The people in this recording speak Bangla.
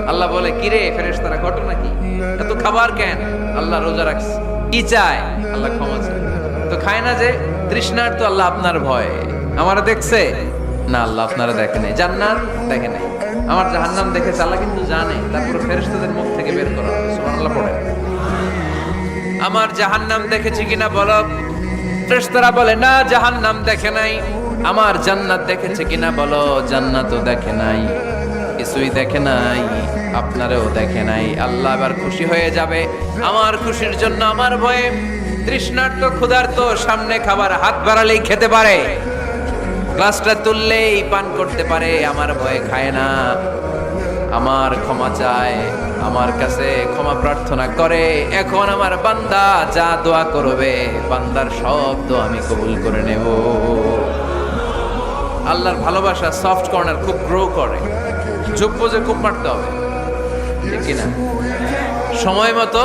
আল্লাহ বলে, কিরে ফেরেশতারা, ঘটনা কি? এত খাবার কেন? আল্লাহ রোজা রাখছে। কি চায়? আল্লাহ ক্ষমা চায়। তো খায় না যে তৃষ্ণার, তো আল্লাহ আপনার ভয়। আমারে দেখছে না, আল্লাহ আপনারা দেখে নাই। জান্নাত দেখে নাই, আমার জাহান্নাম দেখেছে আল্লাহ কিন্তু জানে। তারপরে ফেরেশতাদের মুখ থেকে বের করা হবে। সুবহানাল্লাহ পড়ে। আমার জাহান্নাম দেখেছি কিনা বলো। ফেরেশতারা বলে, না জাহান্নাম দেখে নাই। আমার জান্নাত দেখেছে কিনা বলো। জান্নাতও দেখে নাই, কিছুই দেখে নাই, আপনারেও দেখে নাই। আল্লাহ এবার খুশি হয়ে যাবে। আমার খুশির জন্য আমার ভয়ে তৃষ্ণার্ত ক্ষুধার্ত সামনে খাবার হাত বাড়ালেই খেতে পারে, গ্লাসটা তুললেই পান করতে পারে, আমার ভয়ে খায় না। আমার ক্ষমা চায়, আমার কাছে ক্ষমা প্রার্থনা করে। এখন আমার বান্দা যা দোয়া করবে, বান্দার সব দোয়া আমি কবুল করে নেব। আল্লাহর ভালোবাসা সফট কর্নার খুব গ্রো করে। যোগ্য যে খুব মারতে হবে, ঠিক কিনা? সময় মতো